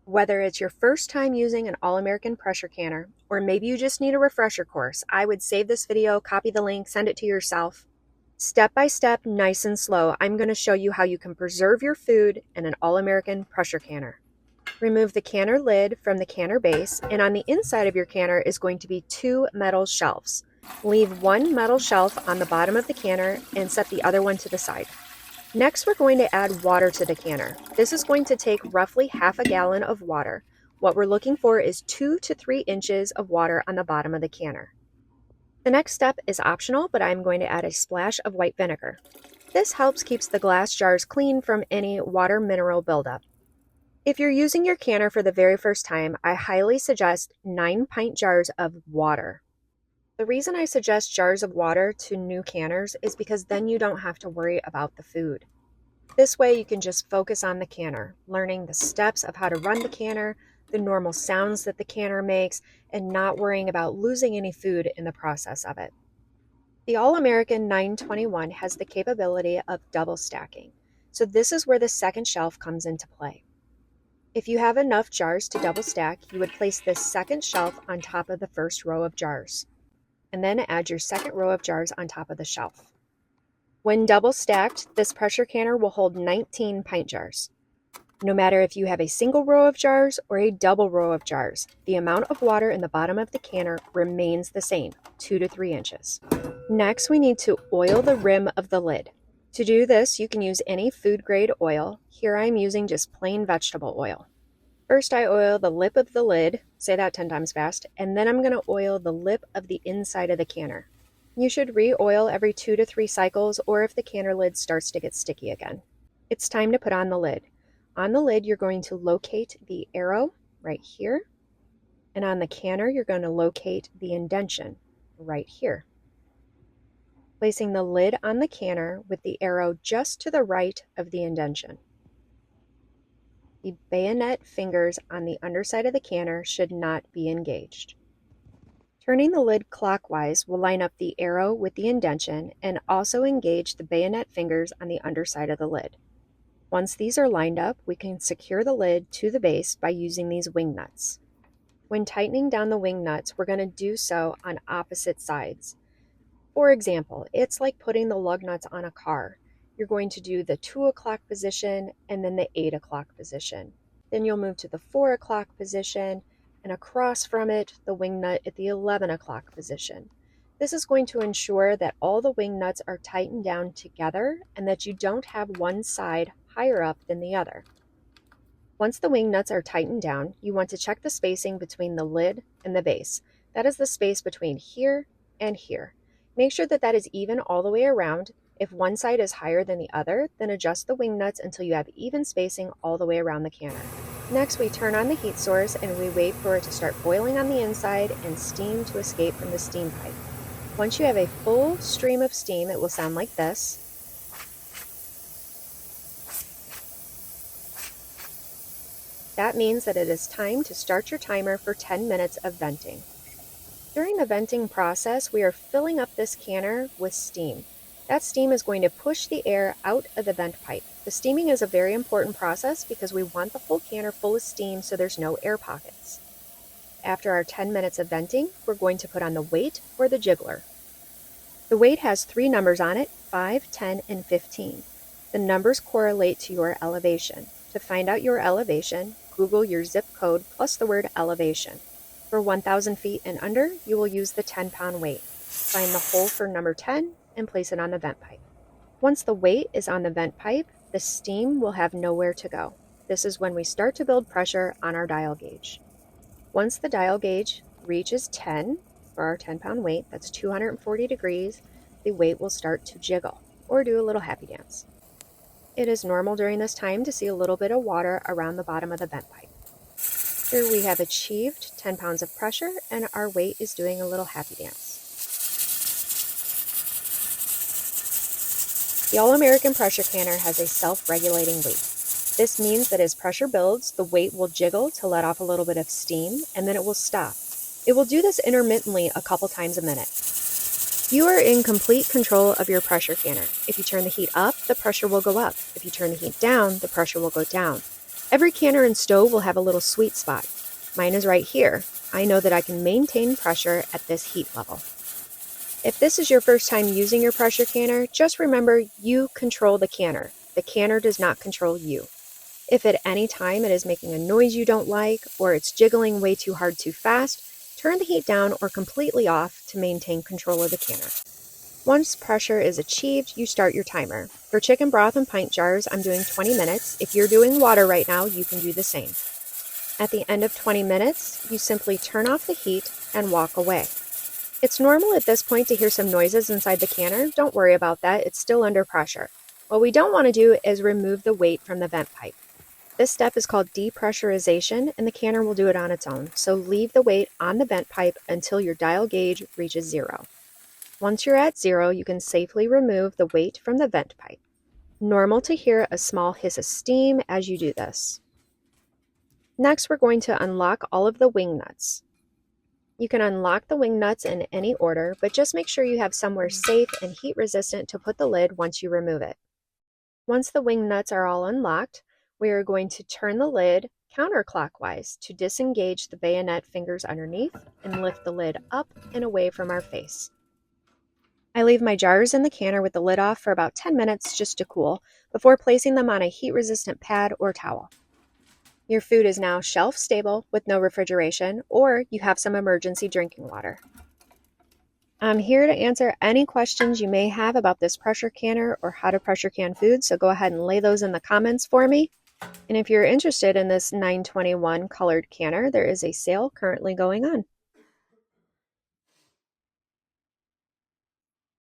Whether it's your first time using an All-American pressure canner, or maybe you just need a refresher course, I would save this video, copy the link, send it to yourself. Step by step, nice and slow, I'm going to show you how you can preserve your food in an All-American pressure canner. Remove the canner lid from the canner base, and on the inside of your canner is going to be 2 metal shelves. Leave one metal shelf on the bottom of the canner and set the other one to the side. Next, we're going to add water to the canner. This is going to take roughly half a gallon of water. What we're looking for is 2 to 3 inches of water on the bottom of the canner. The next step is optional, but I'm going to add a splash of white vinegar. This helps keeps the glass jars clean from any water mineral buildup. If you're using your canner for the very first time, I highly suggest 9-pint jars of water. The reason I suggest jars of water to new canners is because then you don't have to worry about the food. This way you can just focus on the canner, learning the steps of how to run the canner, the normal sounds that the canner makes, and not worrying about losing any food in the process of it. The All-American 921 has the capability of double stacking, so this is where the second shelf comes into play. If you have enough jars to double stack, you would place this second shelf on top of the first row of jars, and then add your second row of jars on top of the shelf. When double stacked, this pressure canner will hold 19 pint jars. No matter if you have a single row of jars or a double row of jars, the amount of water in the bottom of the canner remains the same, 2 to 3 inches. Next, we need to oil the rim of the lid. To do this, you can use any food-grade oil. Here I'm using just plain vegetable oil. First, I oil the lip of the lid, say that 10 times fast, and then I'm going to oil the lip of the inside of the canner. You should re-oil every 2 to 3 cycles, or if the canner lid starts to get sticky again. It's time to put on the lid. On the lid, you're going to locate the arrow right here, and on the canner, you're going to locate the indentation right here. Placing the lid on the canner with the arrow just to the right of the indentation. The bayonet fingers on the underside of the canner should not be engaged. Turning the lid clockwise will line up the arrow with the indentation and also engage the bayonet fingers on the underside of the lid. Once these are lined up, we can secure the lid to the base by using these wing nuts. When tightening down the wing nuts, we're going to do so on opposite sides. For example, it's like putting the lug nuts on a car. You're going to do the 2 o'clock position and then the 8 o'clock position. Then you'll move to the 4 o'clock position, and across from it, the wing nut at the 11 o'clock position. This is going to ensure that all the wing nuts are tightened down together and that you don't have one side higher up than the other. Once the wing nuts are tightened down, you want to check the spacing between the lid and the base. That is the space between here and here. Make sure that that is even all the way around. If one side is higher than the other, then adjust the wing nuts until you have even spacing all the way around the canner. Next, we turn on the heat source and we wait for it to start boiling on the inside and steam to escape from the steam pipe. Once you have a full stream of steam, it will sound like this. That means that it is time to start your timer for 10 minutes of venting. During the venting process, we are filling up this canner with steam. That steam is going to push the air out of the vent pipe. The steaming is a very important process because we want the whole canner full of steam so there's no air pockets. After our 10 minutes of venting, we're going to put on the weight or the jiggler. The weight has 3 numbers on it, 5, 10, and 15. The numbers correlate to your elevation. To find out your elevation, Google your zip code plus the word elevation. For 1,000 feet and under, you will use the 10-pound weight. Find the hole for number 10 and place it on the vent pipe. Once the weight is on the vent pipe, the steam will have nowhere to go. This is when we start to build pressure on our dial gauge. Once the dial gauge reaches 10 for our 10-pound weight, that's 240 degrees, the weight will start to jiggle or do a little happy dance. It is normal during this time to see a little bit of water around the bottom of the vent pipe. Here we have achieved 10 pounds of pressure and our weight is doing a little happy dance. The All-American pressure canner has a self-regulating weight. This means that as pressure builds, the weight will jiggle to let off a little bit of steam and then it will stop. It will do this intermittently a couple times a minute. You are in complete control of your pressure canner. If you turn the heat up, the pressure will go up. If you turn the heat down, the pressure will go down. Every canner and stove will have a little sweet spot. Mine is right here. I know that I can maintain pressure at this heat level. If this is your first time using your pressure canner, just remember you control the canner. The canner does not control you. If at any time it is making a noise you don't like, or it's jiggling way too hard too fast, turn the heat down or completely off to maintain control of the canner. Once pressure is achieved, you start your timer. For chicken broth and pint jars, I'm doing 20 minutes. If you're doing water right now, you can do the same. At the end of 20 minutes, you simply turn off the heat and walk away. It's normal at this point to hear some noises inside the canner. Don't worry about that, it's still under pressure. What we don't want to do is remove the weight from the vent pipe. This step is called depressurization, and the canner will do it on its own, so leave the weight on the vent pipe until your dial gauge reaches 0. Once you're at 0, you can safely remove the weight from the vent pipe. Normal to hear a small hiss of steam as you do this. Next, we're going to unlock all of the wing nuts. You can unlock the wing nuts in any order, but just make sure you have somewhere safe and heat resistant to put the lid once you remove it. Once the wing nuts are all unlocked, we are going to turn the lid counterclockwise to disengage the bayonet fingers underneath and lift the lid up and away from our face. I leave my jars in the canner with the lid off for about 10 minutes just to cool before placing them on a heat-resistant pad or towel. Your food is now shelf-stable with no refrigeration, or you have some emergency drinking water. I'm here to answer any questions you may have about this pressure canner or how to pressure can food, so go ahead and lay those in the comments for me. And if you're interested in this 921 colored canner, there is a sale currently going on.